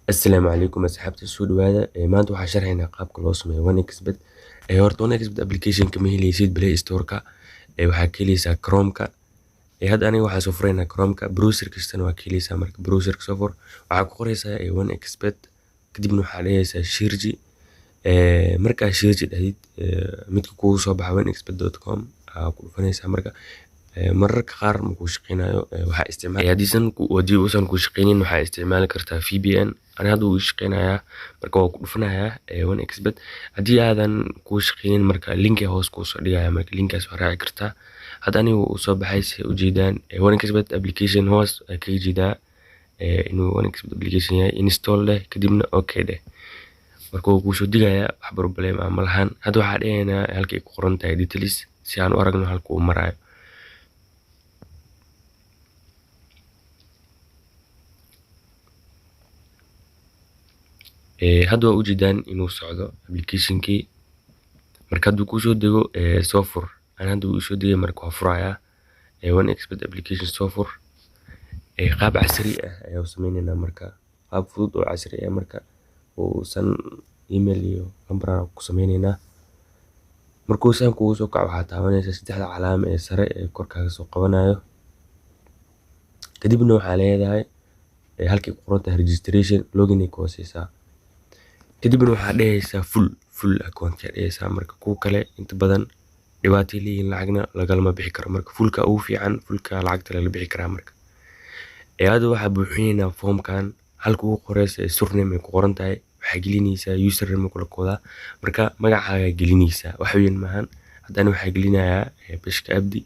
السلام عليكم أصحابتي soo dhawaada maanta waxaan sharxaynaa qaabka loo sameeyo OneXBet horta OneXBet application kama helaysid Play Store-ka waxaa ka helaysaa Chrome-ka hadda aniga waxaan soo furaynaa Chrome-ka browser kastana waa ka helaysaa marka browser-ka soo fur waxaa ku qoraysaa OneXBet kadibna waxaa dhahaysaa shirji markaa shirji dhahdid midka kugu soo baxa onexbet.com ku dhufanaysaa marka mararka qaar markuu shaqeynayo waxaa isticmaal haddii uusan ku shaqeynin waxaa isticmaali kartaa VPN ani hadda wuu shaqeynayaa marka waa ku dhufanayaa OneXBet haddii aadan ku shaqeynin marka linki hoos kuu soo dhigaya marka linkaas waa raaci kartaa hadda aniga uu soo baxay si ujeedaan OneXBet application hoos kaga jeedaa inuu OneXBet application yahay install leh kadibna okay dheh marka wuu kuu soo digayaa wax problem ah ma lahan hadda waxaa dhahaynaa halkay ku qoran tahay details si aan u aragno halka uu marayo hadda waa ujeedaan inuu socdo applicationkii marka hadduu kusoo dego soo fur aan hadda uu soo degay marka waa furayaa OneXBet application soo fur qaab casri ah ayaan sameynaynaa marka qaab fudud oo casri ah marka uusan email iyo number ku sameynaynaa markuu saan kugu soo kaco waxaa taabanaysaa saddexda calaamo ee sare ee korkaaga soo qabanayo kadibna waxaa leedahay halkii ku qoran tahay registration login ay ku hooseysaa kadibna waxaa dhahaysaa full account yaa dhahaysaa marka kuwa kale inta badan dhibaatay leeyihiin lacagna lagalama bixi karo marka fullka ugu fiican fullka lacagta lagala bixi karaa marka hadda waxaa buuxinaynaa foomkan halka ugu qoreysa surname ay ku qoran tahay waxaa gelinaysaa username kula koodaa marka magacaaga gelinaysaa wax weyn maahan haddana waxaa gelinayaa bashka abdi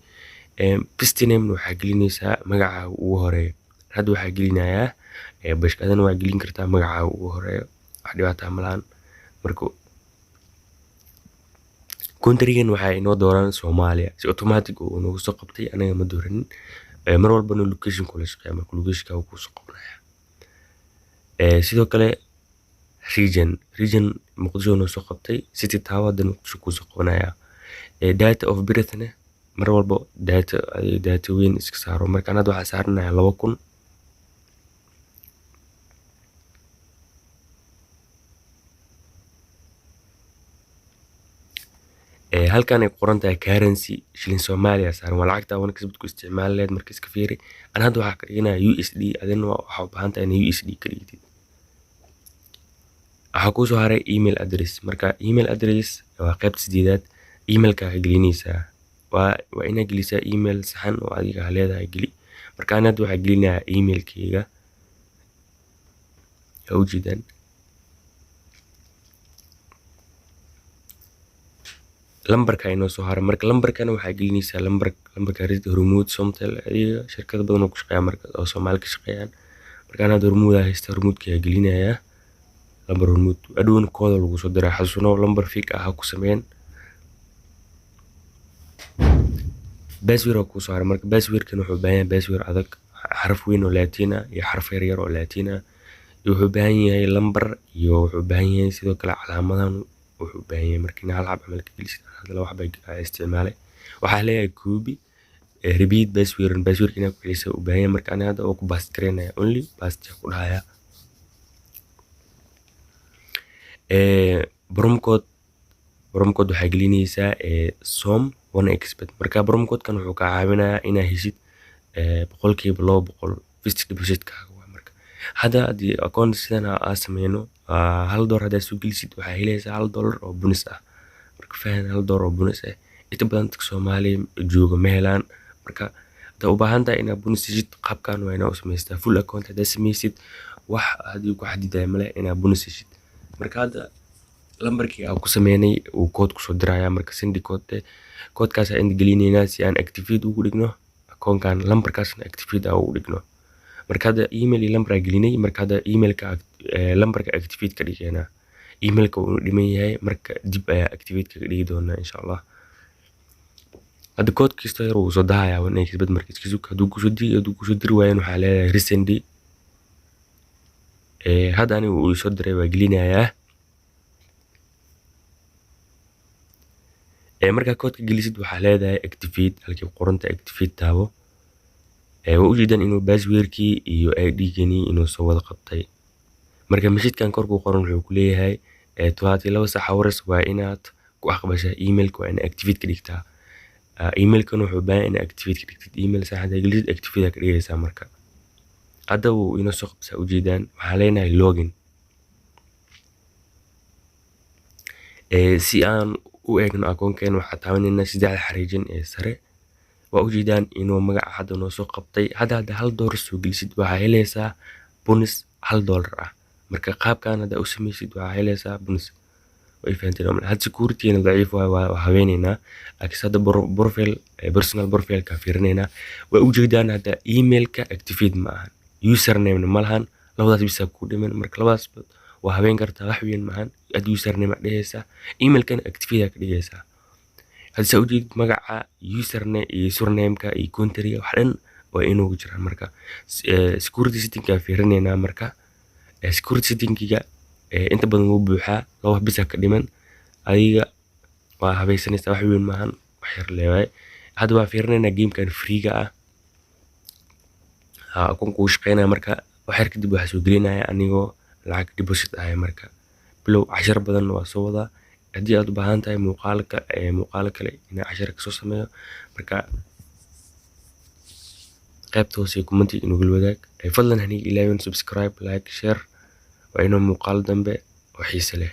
pistiname waxaa gelinaysaa magacaaga ugu horeeyo hadda waxaa gelinayaa bashka adana waa gelin kartaa magacaaga ugu horeeyo wax dhibaataa ma lahan marka countrygan waxaa inoo dooran Soomaaliya si automatic uu noogu soo qabtay anaga ma dooranin mar walbana location kula shaqeeya marka location-ka uu ku soo qabanaya sidoo kale region Muqdisho noo soo qabtay city tower dan Muqdisho ku soo qabanaya date of birth ne mar walba date weyn iska saaro marka anad waxaa saaranayaa 2000 halkan ay qoran tahay currency shilin Soomaaliya saaran waa lacagta OneXBet ku isticmaal leed marka iska fiiri aan hadda waxaa ka dhiganaa USD adina waxa u baahan tahay in USD ka dhigtid waxaa ku soo haray email address marka email address waa qaybta sideedaad emailka gelinaysaa waa inaad gelisaa email saxan oo adiga leedahay geli marka aan hadda waxaa gelinayaa emailkayga ujeedaan lambarka inoo soo haray marka lambarkana waxaa gelinaysaa lambarka Hormuud Somtel adiga shirkado badan oo ku shaqeeya marka oo Soomaali ka shaqeeyaan marka ana Hormuud haysta Hormuudka ayaa gelinayaa lambar Hormuud adhown kooda lagu soo diray xasuuno lambar fake ah ku sameeyeen password ku soo haray marka passwordkan wuxuu baahan yahay password adag xaraf weyn oo Latin ah iyo xaraf yar oo Latin ah wuxuu baahan yahay lambar iyo wuxuu baahan yahay sidoo kale calaamadahan wuxuu baahan yahay markii hal xab amal ka gelisid hadda wax bay isticmaalay waxaa leeyahay copy repeat password ina ku celiso u baahan yahay marka ana hadda oo ku paste gareynaya only paste ku dhahaya promo code waxaa gelinaysaa som OneXBet marka promo code-kan wuxuu ka caawinayaa inaad heshid 200% fixed deposit-kaaga marka hadda haddii account sidan aan sameyno $1 haddaad soo gelisid waxaa helaysaa $1 oo bonus ah marka fahan $1 oo bonus ah inta badan dadka Soomaaliya jooga ma helaan marka hadda u baahan tahay inaad bonus heshid qaabkan waa inaad u samaystaa full account haddaad sameysid wax hadii ku xadidaya male inaad bonus heshid marka hadda lambarkii aan ku sameynay uu code ku soo diraya marka send code-kaas aan gelinaynaa si aan activate ugu dhigno account-kan lambarkaasna activate ugu dhigno marka hadda email iyo lambar gelinay marka hadda emailka lambarka activate ka dhigeena emailka uu dhiman yahay marka dib ayaa activate ka dhigi doonaa insha Allah hadda code kasta yar uu soo dahayaa OneXBet marka iska sug hadduu ku soo diri waayeen waxaa leedahay resend hadda aniga uu soo diray waa gelinayaa marka code ka gelisid waxaa leedahay activate halkii qoranta activate taabo waa ujeedaan inuu passwordkii iyo ID-gani inuu soo wada qabtay marka message-kan kor ku qoran wuxuu ku leeyahay 72 saac hours waa inaad ku aqbashaa emailka waa inaad activate ka dhigtaa. Emailkan wuxuu u baahan yahay inaad activate ka dhigtid. Email saacada gelid activate ka dhigaysaa marka. Hadda wuu inoo soo qabsaa ujeedaan waxaa leenahay login. Si aan u eegno akoonkeena waxaa taabanayna saddexda xariijin ee sare. waa ujeedaan inuu magaca hadda noo soo qabtay. Hadda $1 soo gelisid waxaa helaysaa bonus $1 ah. marka qaabkan hadda u samaysid waxaa helaysaa bonus. way fahanteen hadda security-na daciif waa haweeneynaa laakiin hadda profile personal profile ka fiirinaynaa. waa ujeedaan hadda emailka activate ma ahan, username ma lahan, labadaas bisa ku dhiman. marka labadaas waa haween kartaa wax weyn maahan. aad username dhigaysaa, emailkan activate ka dhigaysaa. hadda soo ujeedid magaca username iyo surname-ka iyo country-ga wax dhan waa inuu jiraan. marka security setting-ka fiirinaynaa. marka security setting-kiga inta badan wuu buuxaa, laba bisa ka dhiman. adiga waa habaysanaysaa wax weyn maahan, wax yar leeyahay. hadda waa fiirinaynaa game-kan free-ga ah. akoonku wuu shaqeynaya marka wax yar kadib waxaa soo gelinaya anigoo lacag deposit ah. marka bilow cashar badan waa soo wadaa. haddii aad u baahan tahay muuqaalo kale inaan cashar ka soo sameeyo marka qaybta hoose commentiga inagula wadaag. fadlan haniga ilaawin subscribe, like, share waa inuu muuqaal dambe oo xiise leh.